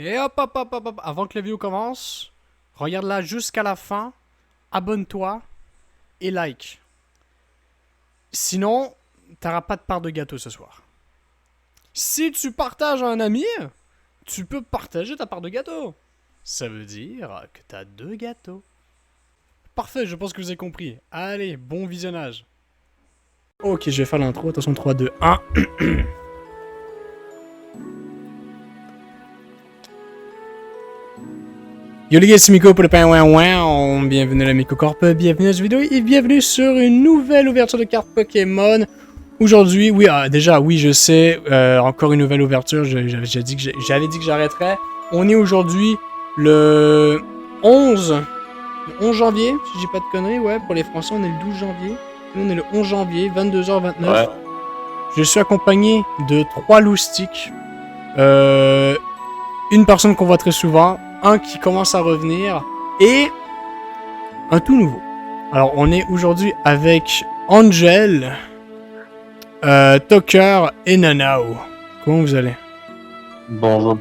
Et hop, hop, hop, hop, hop, avant que la vidéo commence, regarde-la jusqu'à la fin, abonne-toi et like. Sinon, t'auras pas de part de gâteau ce soir. Si tu partages à un ami, tu peux partager ta part de gâteau. Ça veut dire que t'as 2 gâteaux. Parfait, je pense que vous avez compris. Allez, bon visionnage. Ok, je vais faire l'intro. Attention, 3, 2, 1. Yo les gars, c'est Miko pour le pain ouin. Bienvenue à la Miko Corp, bienvenue à cette vidéo et bienvenue sur une nouvelle ouverture de cartes Pokémon. Aujourd'hui, oui, oui, je sais, encore une nouvelle ouverture. J'avais dit que j'arrêterais. On est aujourd'hui le 11 janvier, si je dis pas de conneries, ouais, pour les Français, on est le 12 janvier. Nous, on est le 11 janvier, 22h29. Ouais. Je suis accompagné de 3 loustiques. Une personne qu'on voit très souvent, un qui commence à revenir, et un tout nouveau. Alors, on est aujourd'hui avec Angel, Toker et Nanao. Comment vous allez? Bonjour.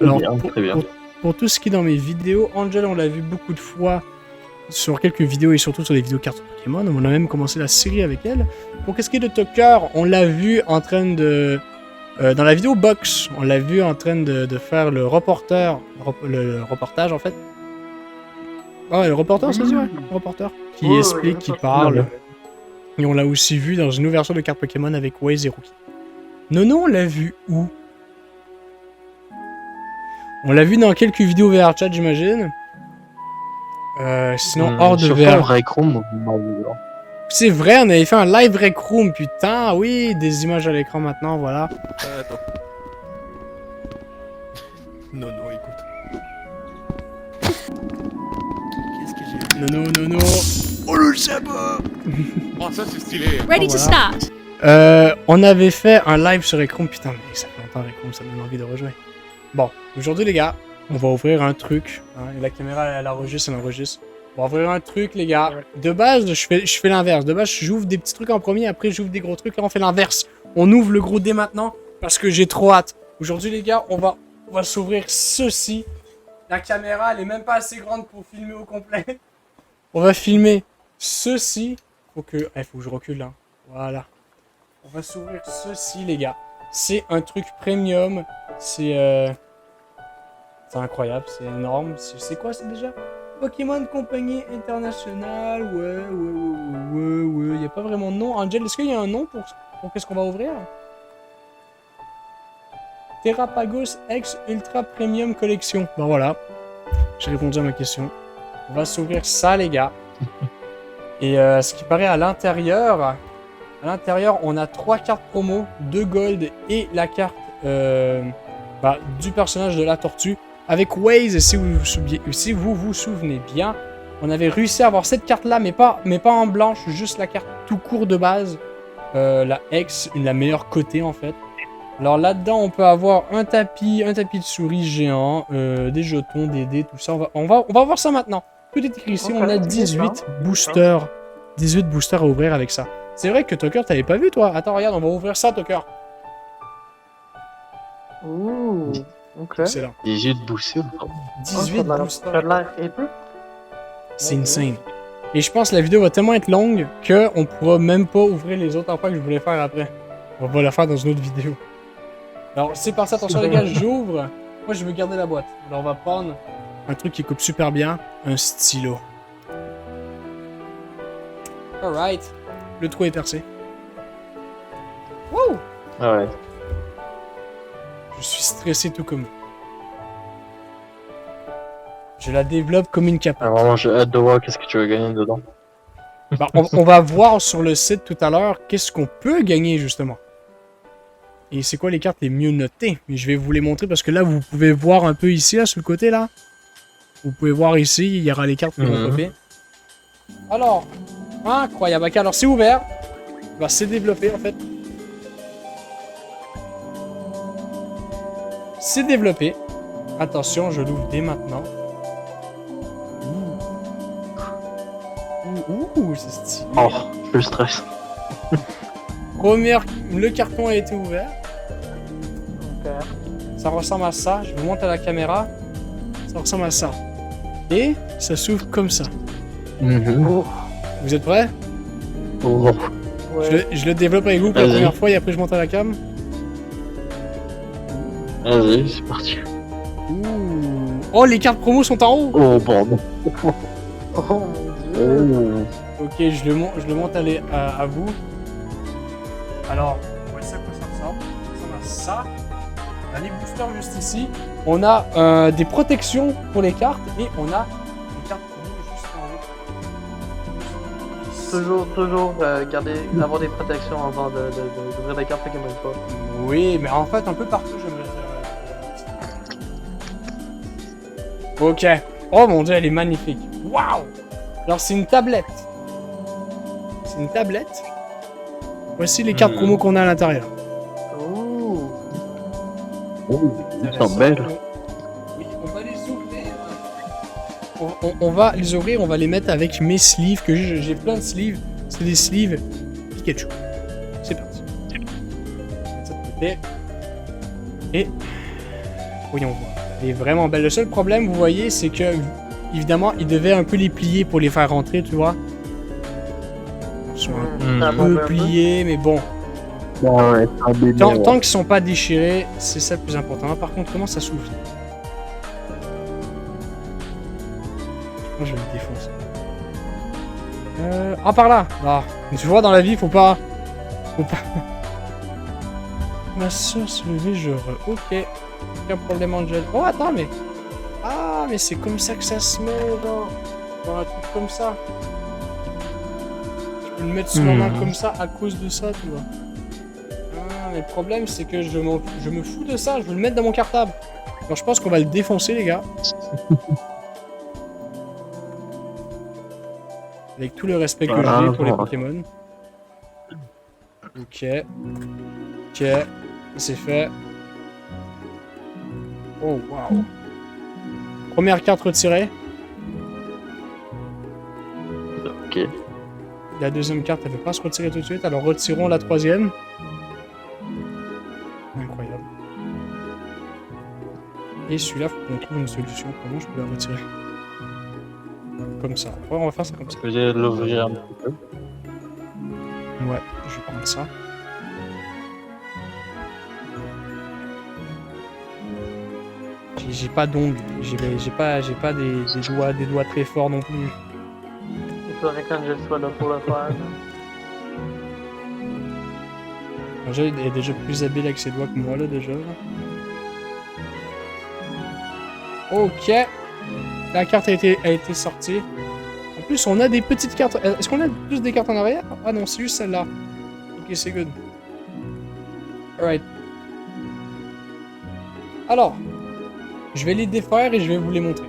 Alors, bien, très bien. Pour tout ce qui est dans mes vidéos, Angel, on l'a vu beaucoup de fois sur quelques vidéos et surtout sur des vidéos cartes Pokémon. On a même commencé la série avec elle. Pour qu'est-ce qui est de Toker, on l'a vu en train de... dans la vidéo box, on l'a vu en train de faire le reportage en fait. Ah ouais, le reporter, ça se dit, ouais, le reporter. Qui explique, qui parle. Et on l'a aussi vu dans une ouverture de cartes Pokémon avec Waze et Rookie. Nono, on l'a vu où? On l'a vu dans quelques vidéos VR chat, j'imagine. Sinon, hors de VR. Rec Room. C'est vrai, on avait fait un live Rec Room, putain, oui, des images à l'écran maintenant, voilà. Attends. Non, écoute. Qu'est-ce que j'ai... Non. Oh le sabot. Oh, ça c'est stylé. Ready to start. On avait fait un live sur Rec Room, putain, mais ça fait longtemps Rec Room, ça me donne envie de rejouer. Bon, aujourd'hui les gars, on va ouvrir un truc. Hein, et la caméra, elle enregistre. On va ouvrir un truc, les gars. De base, je fais l'inverse. De base, j'ouvre des petits trucs en premier, après j'ouvre des gros trucs. Là, on fait l'inverse. On ouvre le gros dès maintenant parce que j'ai trop hâte. Aujourd'hui, les gars, on va s'ouvrir ceci. La caméra, elle est même pas assez grande pour filmer au complet. On va filmer ceci. Faut que je recule là. Voilà. On va s'ouvrir ceci, les gars. C'est un truc premium. C'est incroyable, c'est énorme. C'est quoi, c'est déjà? Pokémon Compagnie Internationale, ouais, il n'y a pas vraiment de nom. Angel, est-ce qu'il y a un nom pour qu'est-ce qu'on va ouvrir? Terrapagos X Ultra Premium Collection. Ben voilà, j'ai répondu à ma question. On va s'ouvrir ça, les gars. Et ce qui paraît à l'intérieur, on a 3 cartes promo, 2 gold et la carte du personnage de la tortue. Avec Waze, si vous vous souvenez bien, on avait réussi à avoir cette carte-là, mais pas en blanche, juste la carte tout court de base. La X, la meilleure cotée en fait. Alors là-dedans, on peut avoir un tapis de souris géant, des jetons, des dés, tout ça. On va voir ça maintenant. Tout est écrit ici, on a 18 boosters. 18 boosters à ouvrir avec ça. C'est vrai que Toker, t'avais pas vu toi? Attends, regarde, on va ouvrir ça, Toker. Ouh, ok. Excellent. 18 boosters. 18 boosters. Ça a l'air épais. C'est insane. Et je pense que la vidéo va tellement être longue qu'on pourra même pas ouvrir les autres emplois que je voulais faire après. On va la faire dans une autre vidéo. Alors c'est parti, attention les gars, j'ouvre. Moi je veux garder la boîte. Alors on va prendre un truc qui coupe super bien, un stylo. Alright. Le trou est percé. Wouh! Ah ouais. Je suis stressé tout comme vous. Je la développe comme une capote. Ah, vraiment, j'ai hâte de voir qu'est-ce que tu vas gagner dedans. Bah, on va voir sur le site tout à l'heure qu'est-ce qu'on peut gagner justement. Et c'est quoi les cartes les mieux notées. Mais je vais vous les montrer parce que là vous pouvez voir un peu ici, là, sur le côté là. Vous pouvez voir ici, il y aura les cartes qui vont popper. Alors, incroyable. Ok, alors c'est ouvert. Bah, c'est développé en fait. C'est développé. Attention, je l'ouvre dès maintenant. Ouh, c'est stylé. Oh, je stresse. Le carton a été ouvert. Ça ressemble à ça. Je vous montre à la caméra. Ça ressemble à ça. Et ça s'ouvre comme ça. Oh, Vous êtes prêts? Oh. ouais. Je le développe avec vous pour la Vas-y. première fois et après je monte à la cam. Vas-y, c'est parti. Ouh. Oh, les cartes promo sont en haut. Oh, bordel. Oh mon dieu. Oh. Ok, je le monte à vous. Alors, voici à quoi ça ressemble. Ça ressemble à ça. On a les boosters juste ici. On a des protections pour les cartes et on a des cartes promo juste en haut. Toujours avoir des protections avant d'ouvrir des cartes Pokémon Go. Oui, mais en fait, un peu partout, j'aimerais dire. Ok. Oh mon dieu, elle est magnifique. Waouh! Alors, c'est une tablette. C'est une tablette. Voici les cartes promo qu'on a à l'intérieur. Ouh. Oh, ils sont belles. Oui, on va les ouvrir. On va les ouvrir, on va les mettre avec mes sleeves, que j'ai plein de sleeves. C'est des sleeves Pikachu. C'est parti. On va mettre ça de côté. Et voyons voir. Elle est vraiment belle. Le seul problème, vous voyez, c'est que évidemment, il devait un peu les plier pour les faire rentrer, tu vois. Ils sont un peu pliés, mais bon. Ouais, c'est un bébé. Tant qu'ils sont pas déchirés, c'est ça le plus important. Par contre, comment ça s'ouvre? Moi, je vais le défoncer. Ah, par là! Ah, tu vois, dans la vie, faut pas. Ma soeur se lever, je Ok. Aucun problème, Angel. Oh, attends, mais. Ah, mais c'est comme ça que ça se met, dans un truc comme ça. Je peux le mettre sur ma main comme ça à cause de ça, tu vois. Ah, mais le problème, c'est que je me fous de ça. Je veux le mettre dans mon cartable. Alors, je pense qu'on va le défoncer, les gars. Avec tout le respect que j'ai pour les Pokémon. Ok. Ok. C'est fait. Oh, waouh. Première carte retirée. Ok. La deuxième carte, elle ne veut pas se retirer tout de suite. Alors, retirons la troisième. Incroyable. Et celui-là, faut qu'on trouve une solution. Comment je peux la retirer? Comme ça. Ouais, on va faire ça comme ça. Je vais l'ouvrir un petit peu. Ouais, je vais prendre ça. J'ai pas d'ongles. J'ai pas des doigts très forts non plus. Il faudrait qu'Angel soit là pour le faire. Angel est déjà plus habile avec ses doigts que moi là déjà. Ok. La carte a été sortie. En plus, on a des petites cartes. Est-ce qu'on a plus des cartes en arrière? Ah non, c'est juste celle-là. Ok, c'est good. Alright. Alors, je vais les défaire et je vais vous les montrer.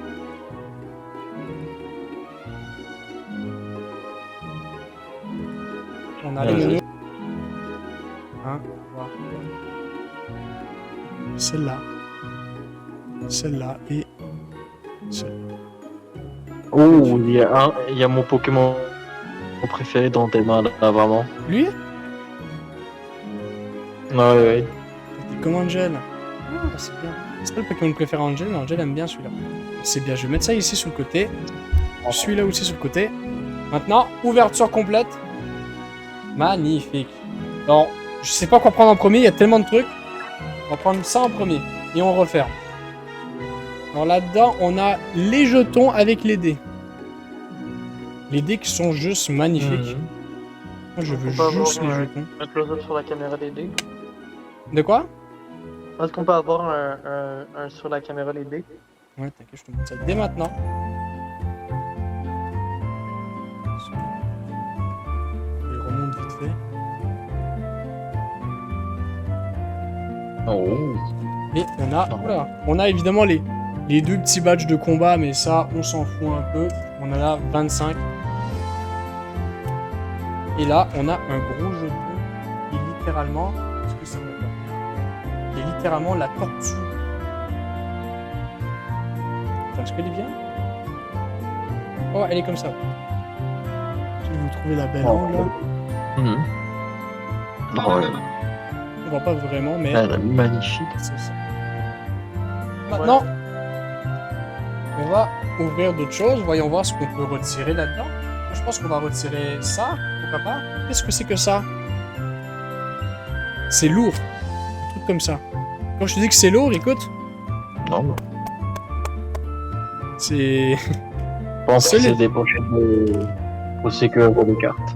On a les monos. Hein, voilà. Celle-là. Celle-là et celle-là. Oh, il y a mon Pokémon préféré dans tes mains là, vraiment. Lui? Ouais. C'est comme Angel. Ah, c'est bien. C'est pas le Pokémon préféré Angel, mais Angel aime bien celui-là. C'est bien, je vais mettre ça ici sur le côté. Celui-là aussi sur le côté. Maintenant, ouverture complète. Magnifique. Alors, je sais pas quoi prendre en premier, il y a tellement de trucs. On va prendre ça en premier. Et on referme. Alors là-dedans, on a les jetons avec les dés. Les dés qui sont juste magnifiques. Moi, je veux Faut pas juste les avoir jetons. un close-up sur la caméra des dés. De quoi? Est-ce qu'on peut avoir un sur la caméra les dés? Ouais, t'inquiète, je te montre ça dès maintenant. Je les remonte vite fait. Oh. Et on a évidemment les deux petits badges de combat, mais ça, on s'en fout un peu. On en a 25. Et là, on a un gros jeton qui est littéralement... Est-ce que ça me va? Qui est littéralement la tortue. Attends, est-ce qu'elle est bien? Oh, elle est comme ça. Si vous trouvez la belle angle, là. Oh, ouais. on voit pas vraiment, mais Magnifique. c'est ça. Maintenant, on va ouvrir d'autres choses. Voyons voir ce qu'on peut retirer là-dedans. Moi, je pense qu'on va retirer ça. Pourquoi pas? Qu'est-ce que c'est que ça? C'est lourd. Un truc comme ça. Quand je te dis que c'est lourd, écoute, Non, c'est... je pense que Solide. c'est des pochettes de... aussi que pour des cartes.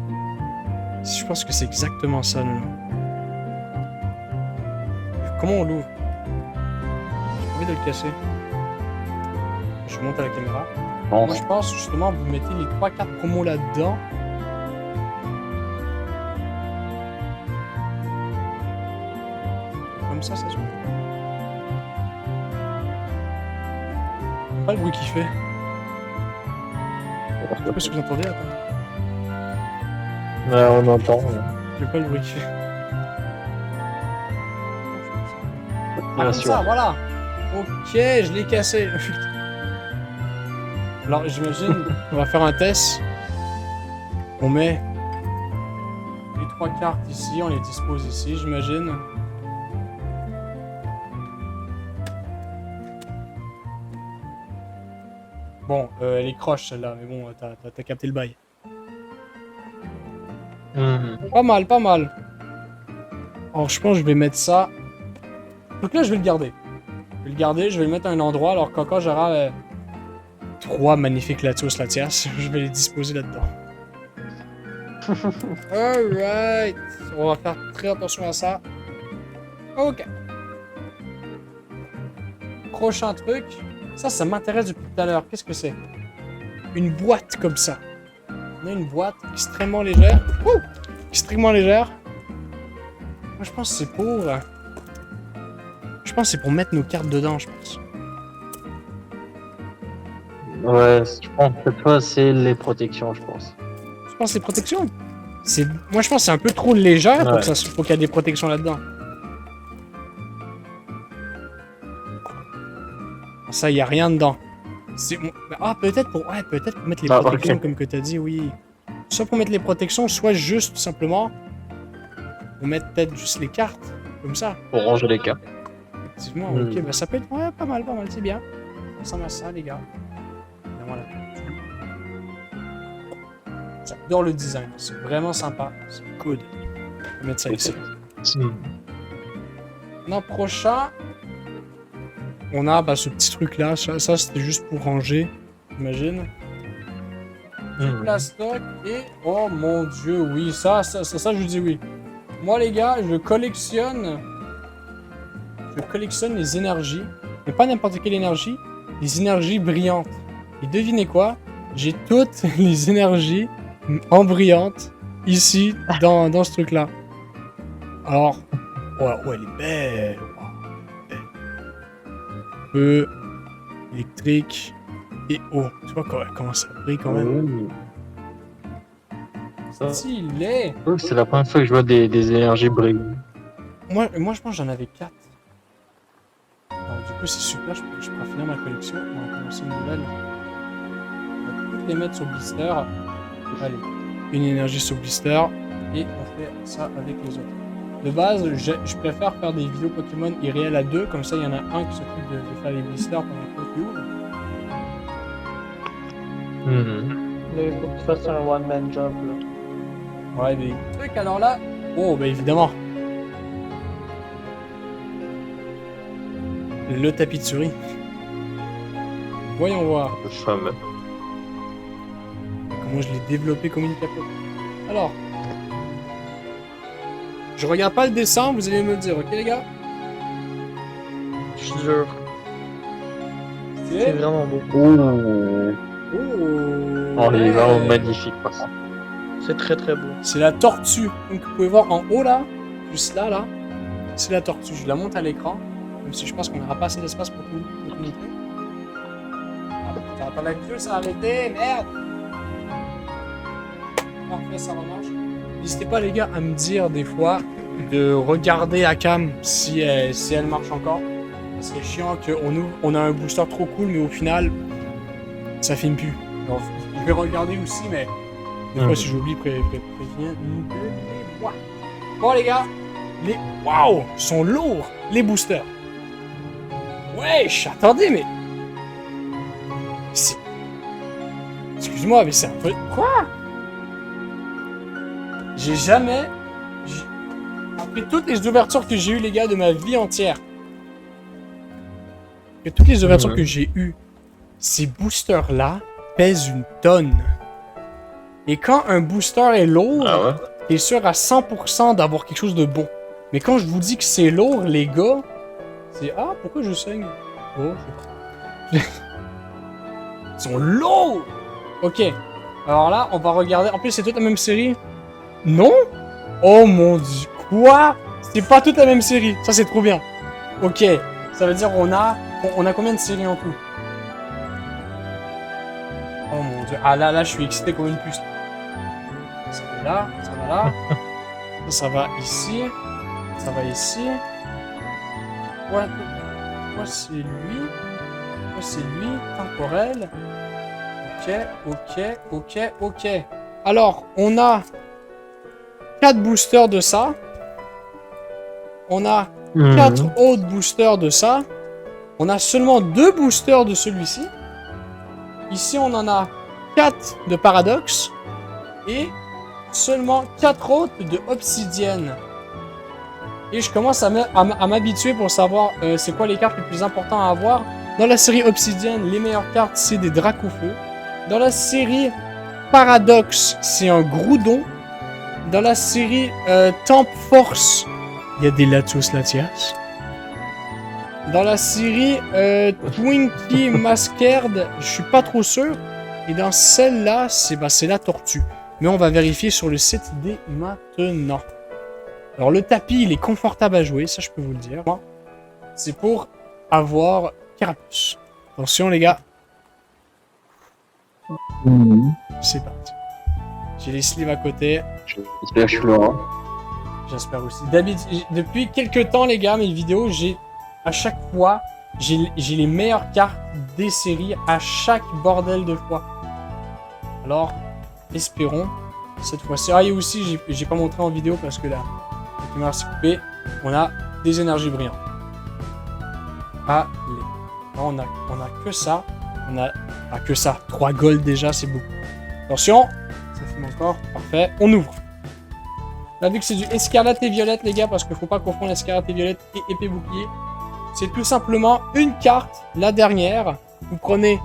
Je pense que c'est exactement ça. Non. Comment on l'ouvre? J'ai envie de le casser. Je monte à la caméra. Bon, Moi, je pense justement, vous mettez les 3 cartes promo là-dedans. Comme ça se fait. Pas le bruit qu'il fait. Je sais pas si vous entendez, attends. on entend. J'ai pas le bruit qu'il fait. Ah, Bien comme sûr. ça, voilà. Ok, je l'ai cassé. Alors, j'imagine, on va faire un test. On met les 3 cartes ici, on les dispose ici, j'imagine. Bon, elle est croche celle-là, mais bon, t'as capté le bail. Mhm. Pas mal, pas mal. Alors, je pense que je vais mettre ça. Donc là, je vais le garder. Je vais le garder, je vais le mettre à un endroit. Alors, quand j'aurai 3 magnifiques Latios Latias, je vais les disposer là-dedans. Alright. On va faire très attention à ça. Ok. Prochain truc. Ça m'intéresse depuis tout à l'heure. Qu'est-ce que c'est? Une boîte comme ça. On a une boîte extrêmement légère. Ouh! Extrêmement légère. Moi, je pense que c'est pour... Je pense que c'est pour mettre nos cartes dedans, je pense. Ouais, je pense que cette fois, c'est les protections, je pense. Je pense que c'est protections. Moi, je pense que c'est un peu trop légère pour Ouais. que ça... faut qu'il y ait des protections là-dedans. Ça, il n'y a rien dedans. Ah, peut-être pour... Ouais, peut-être pour mettre les Ah, protections, ok. comme que tu as dit, oui. Soit pour mettre les protections, soit juste, tout simplement, pour mettre peut-être juste les cartes, comme ça. Pour ranger les cartes. Effectivement, Hmm. ok, bah ça peut être ouais, pas mal, c'est bien. Ça ressemble à ça, les gars. Évidemment, la tortue. J'adore le design, c'est vraiment sympa. C'est good. On va mettre ça ici. L'an prochain, on a ce petit truc là. Ça c'était juste pour ranger, j'imagine. Mhm. Plastoc et oh mon dieu, oui, ça je vous dis oui. Moi les gars, je collectionne les énergies, mais pas n'importe quelle énergie, les énergies brillantes. Et devinez quoi? J'ai toutes les énergies en brillante ici dans ce truc là. Alors, ouais, elle est belle. Wow, belle. Feu, électrique et eau. Tu vois comment ça brille quand même. Ça, Stylé. c'est la première fois que je vois des énergies briller. Moi, je pense que j'en avais 4. Alors, du coup, c'est super, je pourrais finir ma collection. On va commencer une nouvelle. On va toutes les mettre sur blister. Allez, une énergie sur blister. Et on fait ça avec les autres. De base, je préfère faire des vidéos Pokémon irréels à 2. Comme ça, il y en a un qui s'occupe de faire les blisters pendant que l'autre ouvre. Là, il faut que tu fasses un one-man job, là. Ouais, des trucs, alors là... Oh, bah évidemment. Le tapis de souris. Voyons voir. Le fameux. Comment je l'ai développé comme une capote. Alors. Je regarde pas le dessin, vous allez me le dire, ok les gars? Je suis dur. C'est C'est... vraiment beau. Ouh. Oh, Oh, il est ouais. vraiment magnifique, par contre. C'est très très beau. C'est la tortue. Donc vous pouvez voir en haut là, juste là, c'est la tortue. Je la monte à l'écran, même si je pense qu'on n'aura pas assez d'espace pour tout montrer. Ah, attends, la vidéo s'est arrêtée, merde! Parfait, ça remarche. N'hésitez pas les gars à me dire des fois de regarder Akam si elle marche encore. C'est chiant qu'on a un booster trop cool, mais au final, ça filme plus. Alors, je vais regarder aussi, mais des fois, si j'oublie, préviens. Bon, les gars, Waouh! Ils sont lourds, les boosters. Wesh, attendez, mais... Excuse-moi, mais c'est un peu... Quoi? J'ai jamais... Après toutes les ouvertures que j'ai eues, les gars, de ma vie entière, toutes les ouvertures que j'ai eues, ces boosters-là pèsent une tonne. Et quand un booster est lourd, t'es sûr à 100% d'avoir quelque chose de bon. Mais quand je vous dis que c'est lourd, les gars, c'est... Ah, pourquoi je saigne? Oh, je sais pas. Ils sont lourds! Ok. Alors là, on va regarder... En plus, c'est toute la même série. Non? Oh mon dieu. Quoi? C'est pas toute la même série. Ça, c'est trop bien. Ok. Ça veut dire on a combien de séries en tout? Oh mon dieu. Ah là, je suis excité comme une puce. Ça va là, ça va là. Ça va ici. Ça va ici. Quoi c'est lui? Quoi c'est lui? Temporel. Ok. Alors, on a 4 boosters de ça. On a 4 autres boosters de ça. On a seulement 2 boosters de celui-ci. Ici, on en a 4 de Paradox. Et seulement 4 autres de Obsidienne. Et je commence à m'habituer pour savoir c'est quoi les cartes les plus importantes à avoir. Dans la série Obsidienne, les meilleures cartes, c'est des Dracofeu. Dans la série Paradox, c'est un Groudon. Dans la série Temp Force, il y a des Latios Latias. Dans la série Twinkie Maskerd, je suis pas trop sûr. Et dans celle-là, c'est la tortue. Mais on va vérifier sur le site dès maintenant. Alors le tapis, il est confortable à jouer, ça je peux vous le dire. C'est pour avoir Carapuce. Attention les gars. C'est parti. J'ai les sleeves à côté. J'espère que je suis là. J'espère aussi. Depuis quelques temps, les gars, mes vidéos, à chaque fois, j'ai les meilleures cartes des séries à chaque bordel de fois. Alors, espérons cette fois-ci. Ah, et aussi, j'ai pas montré en vidéo parce que la caméra s'est coupée. On a des énergies brillantes. Allez. On a que ça. On a que ça. 3 gold déjà, c'est beaucoup. Attention. Ça filme encore. Parfait. On ouvre. Là, vu que c'est du escarlate et violette, les gars, parce qu'il faut pas confondre escarlate et violette et épée bouclier. C'est tout simplement une carte, la dernière. Vous prenez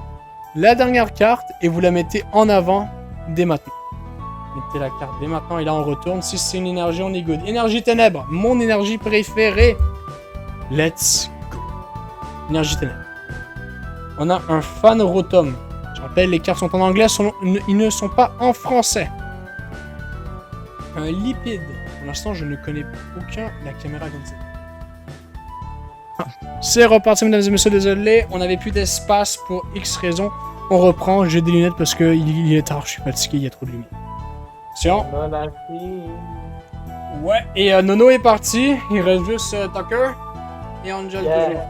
la dernière carte et vous la mettez en avant dès maintenant. Mettez la carte dès maintenant et là on retourne. Si c'est une énergie, on est good. Énergie ténèbres, mon énergie préférée. Let's go. Énergie ténèbres. On a un fan rotom. Je rappelle, les cartes sont en anglais, ils ne sont pas en français. Un lipide. Pour l'instant, je ne connais aucun. La caméra comme ça. C'est reparti, mesdames et messieurs, désolé. On n'avait plus d'espace pour X raisons. On reprend. J'ai des lunettes parce qu'il est tard. Je suis fatigué, il y a trop de lumière. Attention. Ouais, et Nono est parti. Il reste juste Tucker et Angel toujours.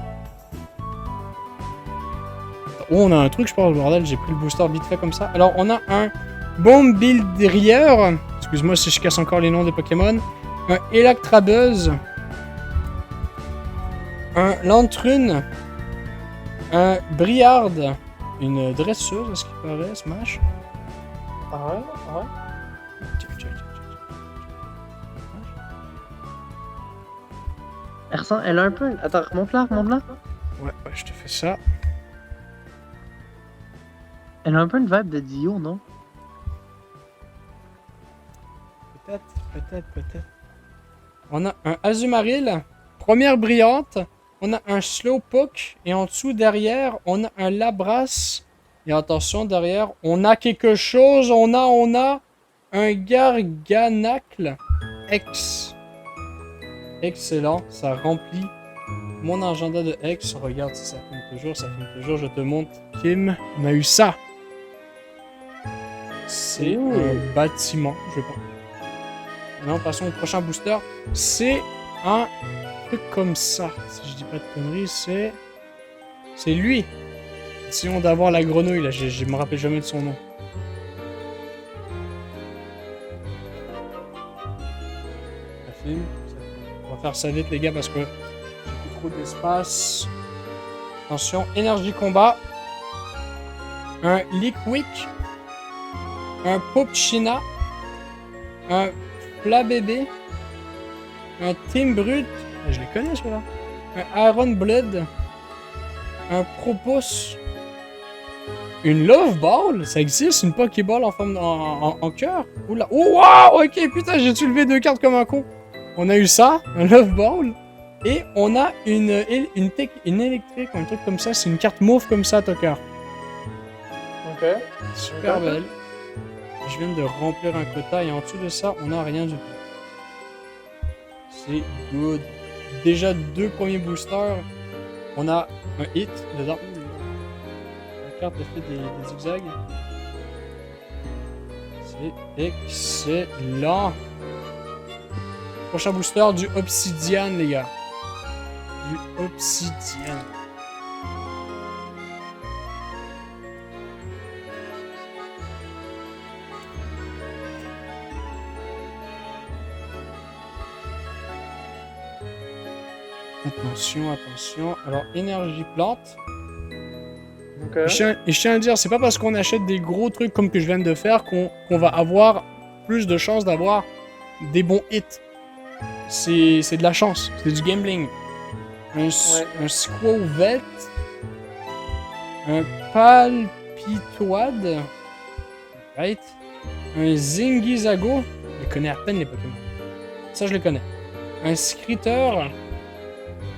Oh, on a un truc, je pense, bordel. J'ai pris le booster vite fait comme ça. Alors, on a un Bombildrier. Excuse-moi si je casse encore les noms des Pokémon. Un Electabuzz. Un Lantrune. Un Briard. Une dresseuse, est-ce qu'il paraît, Smash? Ouais. Check. Elle a un peu... Attends, monte là. Ouais, je te fais ça. Elle a un peu une vibe de Dio, non? Peut-être. On a un Azumarill, première brillante. On a un Slowpoke. Et en dessous, derrière, on a un Labras. Et attention, derrière, on a quelque chose. On a un Garganacle X. Excellent, ça remplit mon agenda de X. Regarde si ça filme toujours. Je te montre, Kim. On a eu ça. C'est un bâtiment, je pense. Non, passons au prochain booster. C'est un truc comme ça. Si je dis pas de conneries, c'est lui. Essayons d'avoir la grenouille, là. Je me rappelle jamais de son nom. Ça filme. va faire ça vite, les gars, parce que j'ai trop d'espace. Attention, énergie combat. Un Lickwick. Un Popchina. Un Flabébé. Un Team Brut. Je les connais, ceux-là. Un Iron Blood. Un Propos. Une Love Ball? Ça existe, une Pokéball en forme en cœur? Oula. Oh, wow! Ok, putain, j'ai soulevé 2 cartes comme un con. On a eu ça, un Love Ball. Et on a une électrique, un truc comme ça. C'est une carte mauve comme ça, Tucker. Ok. Super belle. Je viens de remplir un quota et en dessous de ça, on n'a rien du tout. C'est good. Déjà 2 premiers boosters. On a un hit dedans. La carte a fait des zigzags. C'est excellent. Prochain booster, du Obsidian, les gars. Du Obsidian. Attention, attention. Alors, énergie plante. Ok. Et je tiens à dire, c'est pas parce qu'on achète des gros trucs comme que je viens de faire qu'on va avoir plus de chances d'avoir des bons hits. C'est de la chance, c'est du gambling. Un Squawvet, un Palpitoad, right? Un Zingizago, je les connais à peine les Pokémon. Ça je les connais. Un Skritter,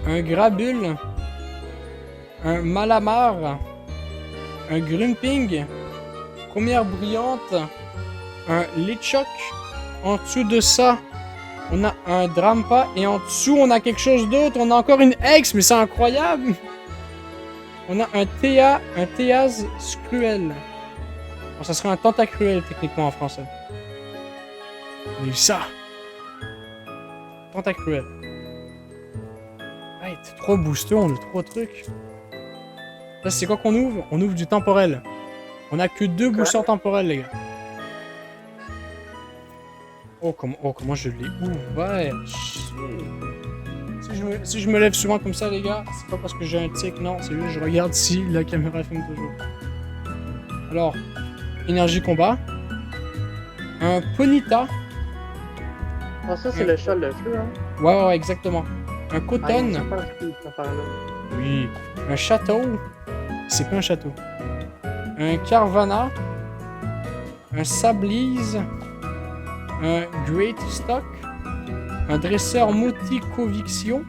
un Grabule, un Malamar, un Grumping, première brillante, un Lechok. En dessous de ça, on a un Drampa et en dessous on a quelque chose d'autre. On a encore une X, mais c'est incroyable. On a un Théaz Scruel. Bon, ça serait un Tentacruel techniquement en français. Mais ça, Tentacruel. Ouais, 3 boosters, on a 3 trucs. Là, c'est quoi qu'on ouvre? On ouvre du temporel. On a que 2 boosters temporels, les gars. Oh, comment je l'ai ouvert? Si je me lève souvent comme ça, les gars, c'est pas parce que j'ai un tic, non. C'est juste que je regarde si la caméra filme toujours. Alors, énergie combat. Un Ponyta. Ah, ça, c'est le chat, le feu, hein? Ouais, exactement. Un Ah, Coton. c'est pas cette affaire-là. Oui. Un château. C'est pas un château. Un Carvana. Un Sablise. Un Great Stock. Un dresseur Moticoviction.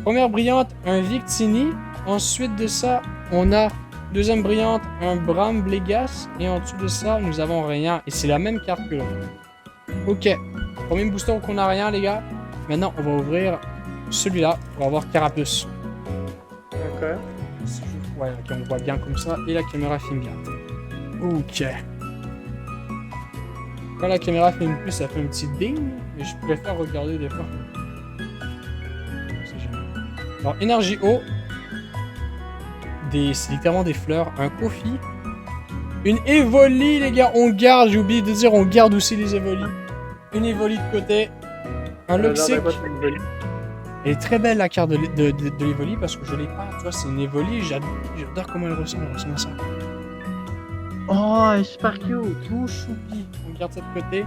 Première brillante, un Victini. Ensuite de ça, on a deuxième brillante, un Bram Blegas. Et en dessous de ça, nous avons rien. Et c'est la même carte que l'autre. Ok. Premier booster qu'on a rien, les gars. Maintenant, on va ouvrir celui-là pour avoir Carapuce. Ok. Ouais, ok, on voit bien comme ça. Et la caméra filme bien. Ok. Quand la caméra filme plus, ça fait un petit ding. Mais je préfère regarder des fois. C'est génial. Alors, énergie eau. C'est littéralement des fleurs. Un Kofi. Une Evoli, les gars. On garde, j'ai oublié de dire, on garde aussi les Evoli. Une Evoli de côté. Un Luxic. Elle est très belle la carte de l'Evoli parce que je l'ai pas. Tu vois, c'est une Evoli. J'adore comment elle ressemble. Elle ressemble à ça. Oh, elle est super cute. Tout choupi. On garde ça de côté.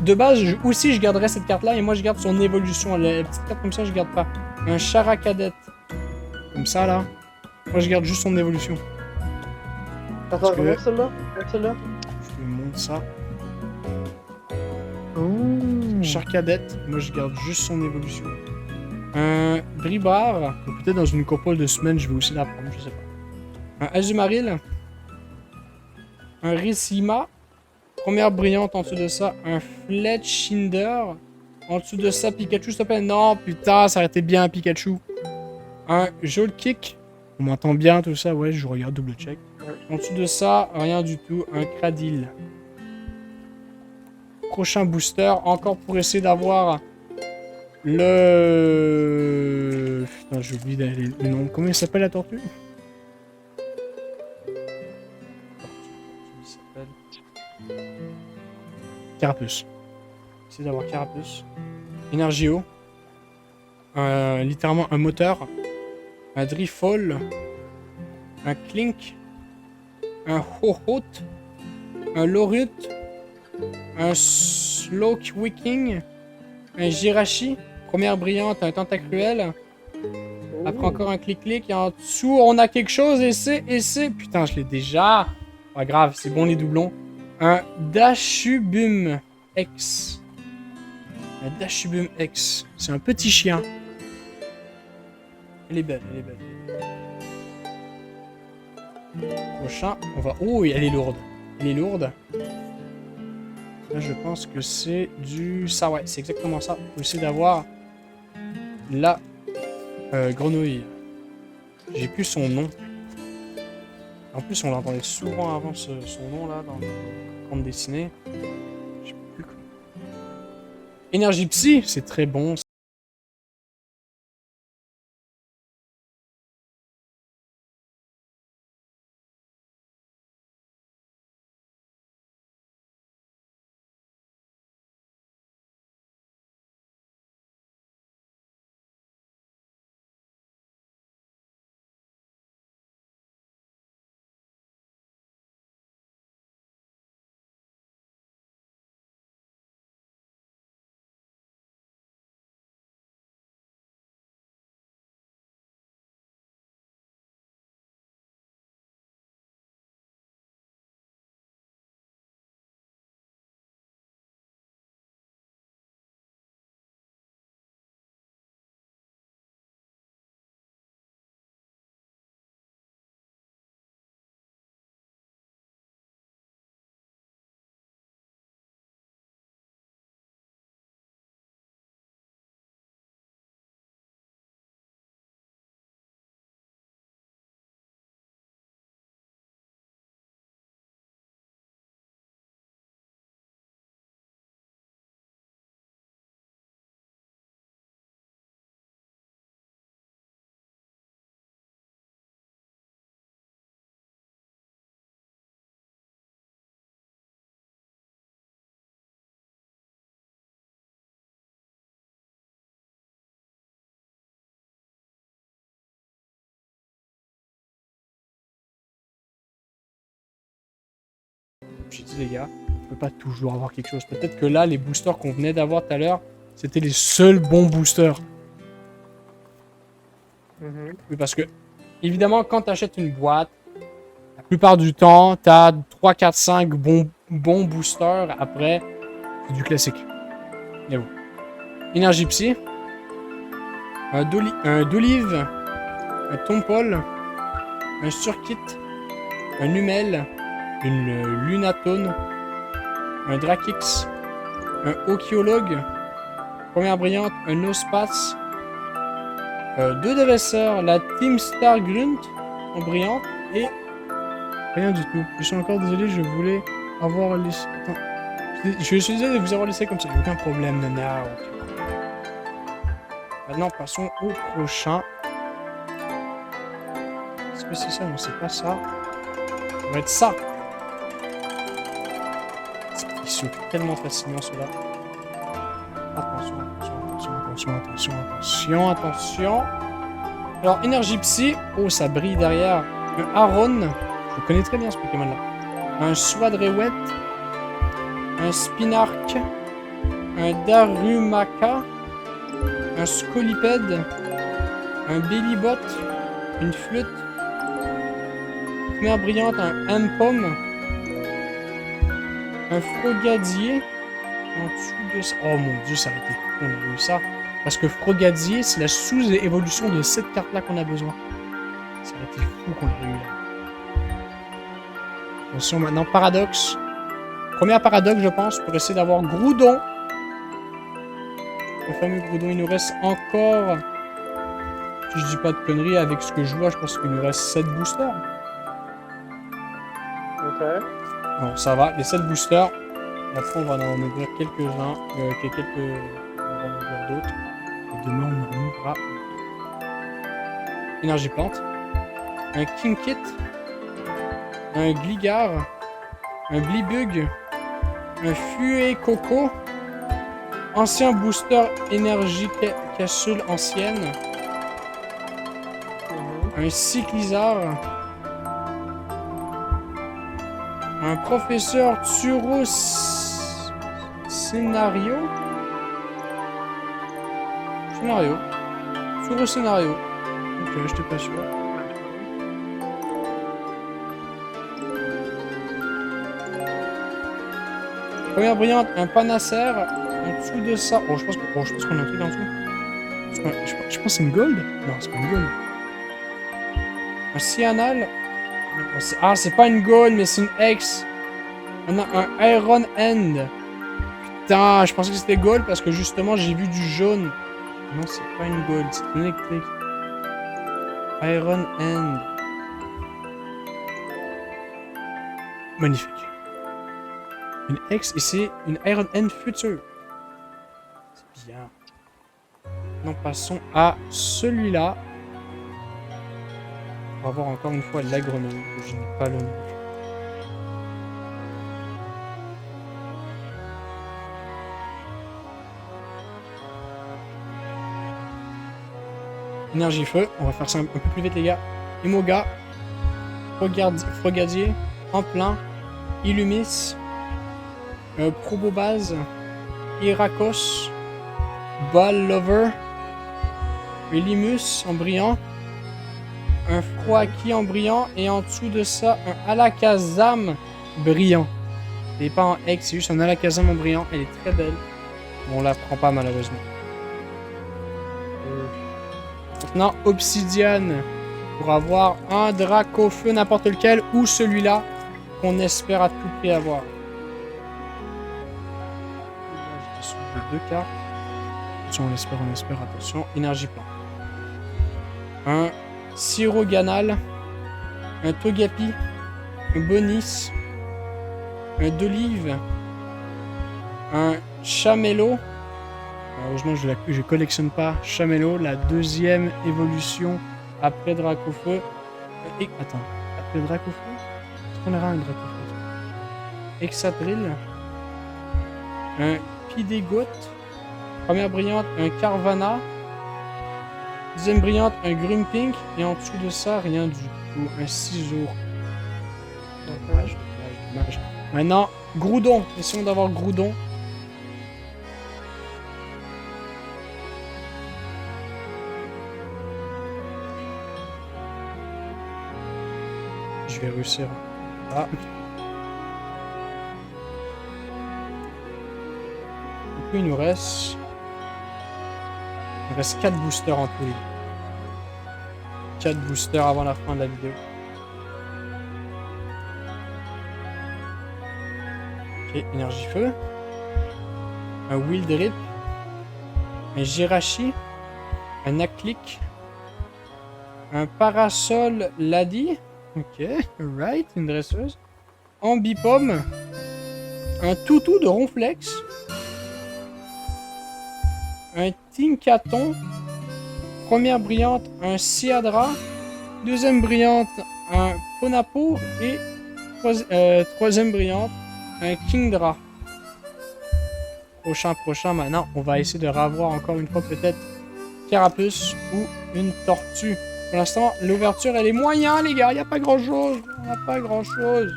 De base, aussi, je garderais cette carte-là et moi, je garde son évolution. La petite carte comme ça, je garde pas. Un Characadette. Comme ça, là. Moi, je garde juste son évolution. Attends, que- regarde celle-là. Regarde celle-là. Je lui montre ça. Ouh. Charcadette, moi, je garde juste son évolution. Un Dribar. Peut-être dans une couple de semaines, je vais aussi la prendre, je sais pas. Un Azumaril. Un Rissima. Première brillante en dessous de ça. Un Fletchinder. En dessous de ça, Pikachu, s'il te plaît. Non, putain, ça aurait été bien un Pikachu. Un Jolkick. On m'entend bien tout ça, ouais, je regarde double check. En dessous de ça, rien du tout. Un Cradil. Prochain booster, encore pour essayer d'avoir le... Putain, j'ai oublié le nom. Comment il s'appelle la tortue? Carapuce. Essayer d'avoir Carapuce. Energio. Littéralement un moteur. Un Drifall. Un Clink. Un Hohot. Un Lorut. Un Slow Wicking. Un Jirachi. Première brillante, un Tentacruel. Après encore un clic-clic. Et en dessous, on a quelque chose. Et c'est... Putain, je l'ai déjà. Pas grave, c'est bon les doublons. Un Dashubum X. Un Dashubum X. C'est un petit chien. Elle est belle, elle est belle. Prochain, on va... Oh, elle est lourde. Elle est lourde. Là, je pense que c'est du... Ça, ouais, c'est exactement ça. On peut essayer d'avoir la grenouille. J'ai plus son nom. En plus, on l'entendait souvent avant son nom, là, dans la bande dessinée. Je sais plus comment. Énergie Psy, c'est très bon. J'ai dit les gars, on peut pas toujours avoir quelque chose. Peut-être que là, les boosters qu'on venait d'avoir tout à l'heure, c'était les seuls bons boosters. Oui, parce que, évidemment, quand tu achètes une boîte, la plupart du temps, tu as 3, 4, 5 bons boosters. Après, c'est du classique. Et bon. Énergie Psy. Un Dolive. Un Tompol. Un Surkit. Un Numel. Une Lunatone, un Drakix, un Okiologue, première brillante, un Ospace, 2 dévesseurs, la Team Star Grunt en brillante et rien du tout. Je suis encore désolé, je voulais avoir laissé. Attends. Je suis désolé de vous avoir laissé comme ça, aucun problème, nana. Maintenant, passons au prochain. Est-ce que c'est ça? Non, c'est pas ça. Ça va être ça. Ils sont tellement facilement ceux-là. Attention, attention. Alors, Énergie Psy. Oh, ça brille derrière. Un Aron. Je connais très bien ce Pokémon-là. Un Swadrewet. Un Spinark. Un Darumaka. Un Scolipede. Un Bellybot. Une Flûte. Première brillante, un Ampom. Un Frogadier. En dessous de ça. Oh mon dieu, ça aurait été cool qu'on ait eu ça. Parce que Frogadier, c'est la sous-évolution de cette carte-là qu'on a besoin. Ça aurait été fou qu'on l'aurait eu là. Attention maintenant, Paradoxe. Première Paradoxe, je pense, pour essayer d'avoir Groudon. Le fameux Groudon, il nous reste encore... Si je dis pas de conneries avec ce que je vois, je pense qu'il nous reste 7 boosters. Ok. Bon, ça va, les 7 boosters. Après, on va en ouvrir quelques-uns. On va en ouvrir d'autres. Et demain, on en ouvrira. Énergie Plante. Un Kinkit. Un Gligar. Un Blibug. Un Fuecoco. Ancien booster énergie capsule ancienne. Un cyclisard. Un professeur Turo Scénario. Turo Scénario. Ok, j'étais pas sûr. Première brillante, un panacère. En dessous de ça. Oh, je pense qu'on a un truc en dessous. Je pense que c'est une gold. Non, c'est pas une gold. Un cyanal. Ah, c'est pas une gold, mais c'est une X. On a un Iron End. Putain, je pensais que c'était gold parce que justement j'ai vu du jaune. Non, c'est pas une gold, c'est une électrique. Iron End. Magnifique. Une X et c'est une Iron End future. C'est bien. Non, passons à celui-là. On va voir encore une fois la grenouille que je n'ai pas le nom. Énergie feu, on va faire ça un peu plus vite les gars. Imoga, Frogadier, en plein, Illumis, Probobase, Irakos, Ball Lover, Limus en brillant, un Froaki en brillant et en dessous de ça un Alakazam brillant. Elle n'est pas en X, c'est juste un Alakazam en brillant, elle est très belle. Bon, on la prend pas malheureusement. Maintenant, Obsidiane pour avoir un Dracofeu, n'importe lequel, ou celui-là qu'on espère à tout prix avoir. Je suis de 2 cartes. Attention, on espère, attention. Énergie plan. Un Siroganal, un Togepi, un Bonis, un Dolive, un Chamelo. Heureusement, je collectionne pas Chamelo, la deuxième évolution après Dracofeu. Et, attends, après Dracofeu? Est-ce qu'on aura un Dracofeu? Exatril. Un Pidegot. Première brillante, un Carvana. Deuxième brillante, un Grumpink. Et en dessous de ça, rien du tout. Un ciseau. Dommage. Maintenant, Groudon. Essayons d'avoir Groudon. Je vais réussir. Ah. Du coup, il nous reste 4 boosters en tout. 4 boosters avant la fin de la vidéo. Ok, énergie feu. Un Wildrip. Un Jirachi. Un Aklik. Un Parasol Ladi. Ok, right, une dresseuse. Ambipom. Un Toutou de Ronflex. Un Tinkaton. Première brillante, un Ciadra. Deuxième brillante, un Ponapour. Et troisième brillante, un Kingdra. Prochain, maintenant, on va essayer de revoir encore une fois peut-être Carapuce ou une Tortue. Pour l'instant, l'ouverture, elle est moyen, les gars. Il n'y a pas grand-chose. On n'a pas grand-chose.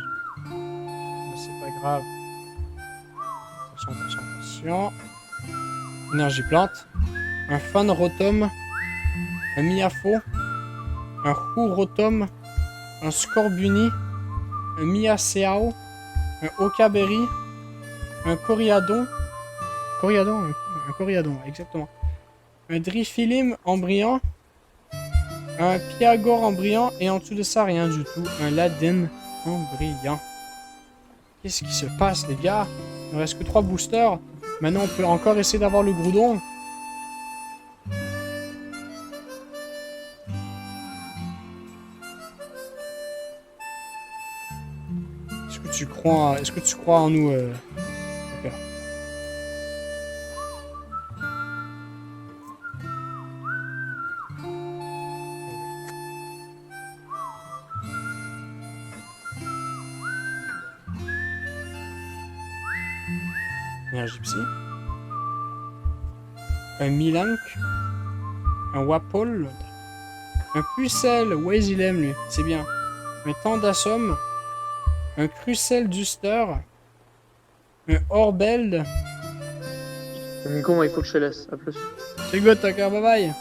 Mais c'est pas grave. Attention. Énergie plante. Un Fanrotom. Un Miafo. Un Hurotom. Un Scorbunny. Un Miaceao. Un Okaberry. Un Coriadon. Un Coriadon, exactement. Un Driffilim en brillant. Un Piagor en brillant. Et en dessous de ça, rien du tout. Un Ladin en brillant. Qu'est-ce qui se passe, les gars? Il ne reste que 3 boosters. Maintenant, on peut encore essayer d'avoir le Groudon. Est-ce que tu crois en nous okay. Énergie psy. un Milank, un Wapol, un Pucelle, ouais il aime lui, c'est bien, un Tandassom, un Crucel Duster, un Orbeld. Nico, il faut que je te laisse. À plus. C'est good, Tucker, bye bye.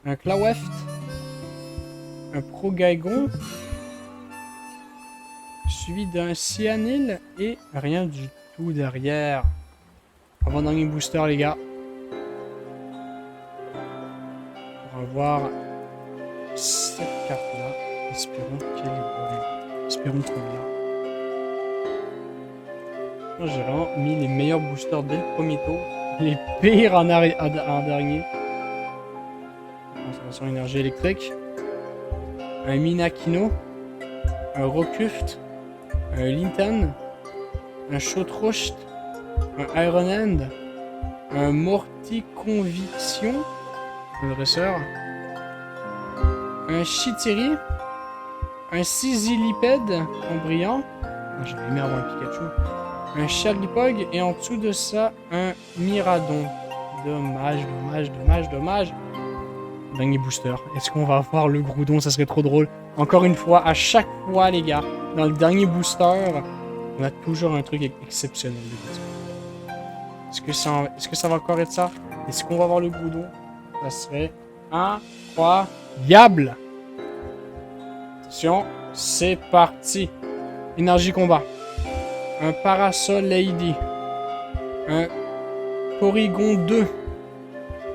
Un Claweft, un Progaigon, suivi d'un Cyanil et rien du tout derrière. Avant-dernier booster, les gars. On va voir cette carte-là. Espérons qu'elle est bonne. Espérons qu'on l'a. Moi, j'ai vraiment mis les meilleurs boosters dès le premier tour. Les pires en dernier. Concentration énergie électrique. Un Minakino. Un Rokuft. Un Linton. Un Shotrost. Un Iron Hand. Un Morticonviction. Un dresseur. Un Chitiri. Un Sisiliped en brillant. J'aurais aimé avoir un Pikachu. Un Charlipog et en dessous de ça, un Miradon. Dommage, dommage, dommage, dommage. Dernier booster. Est-ce qu'on va avoir le Groudon? Ça serait trop drôle. Encore une fois, à chaque fois, les gars, dans le dernier booster, on a toujours un truc exceptionnel. Est-ce que ça va encore être ça? Est-ce qu'on va avoir le Groudon? Ça serait incroyable. Attention, c'est parti. Énergie combat. Un Parasol Lady. Un Porygon 2.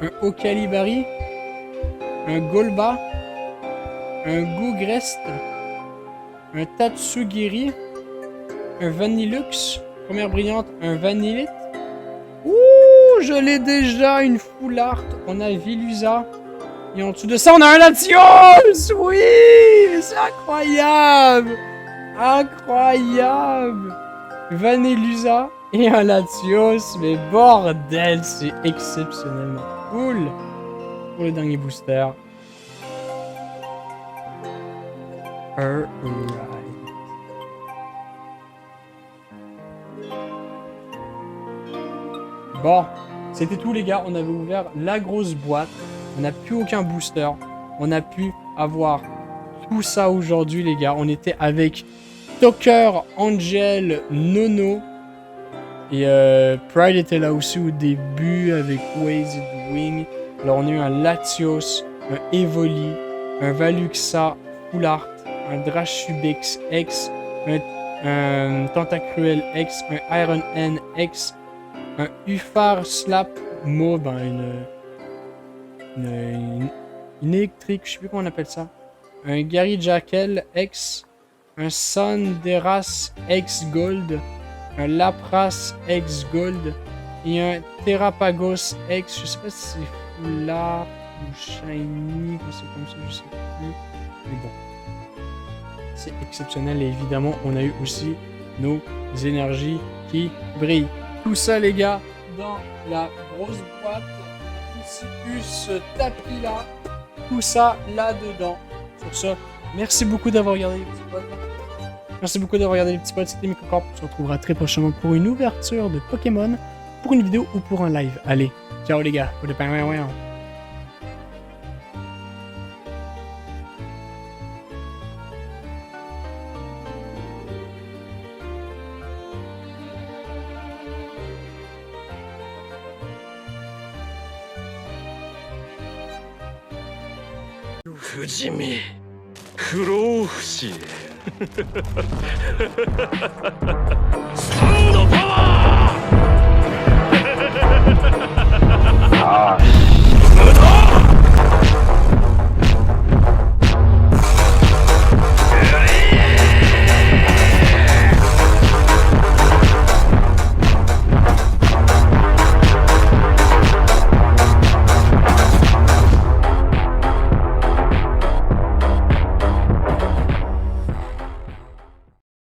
Un Ocalibari. Un Golba. Un Gougrest. Un Tatsugiri. Un Vanillux. Première brillante, un Vanillite. Ouh, je l'ai déjà, une Full Art. On a Vilusa. Et en dessous de ça, on a un Latios. Oui, c'est incroyable. Incroyable. Vanillusa et un Latios. Mais bordel, c'est exceptionnellement cool. Pour le dernier booster. Alright. Bon, c'était tout les gars, on avait ouvert la grosse boîte, on n'a plus aucun booster, on a pu avoir tout ça aujourd'hui les gars, on était avec Tucker, Angel, Nono, et Pride était là aussi au début avec Waze et Wing. Alors on a eu un Latios, un Evoli, un Valuxa Full Art, un Drashubix X, un Tentacruel X, un Iron N X, un Ufar Slap Mo, ben une électrique, je sais plus comment on appelle ça. Un Gary Jackal X, un Sanderas X Gold, un Lapras X Gold et un Terrapagos X, je sais pas si c'est Full Art ou Shiny, ou c'est comme ça, je sais plus. Mais bon, c'est exceptionnel et évidemment on a eu aussi nos énergies qui brillent. Tout ça les gars dans la grosse boîte, ici plus ce tapis là, tout ça là dedans. Sur ce, merci beaucoup d'avoir regardé les petits potes. Merci beaucoup d'avoir regardé les petits potes, c'était Mikocorp. On se retrouvera très prochainement pour une ouverture de Pokémon, pour une vidéo ou pour un live. Allez, ciao les gars. Fujimi, 不老不死。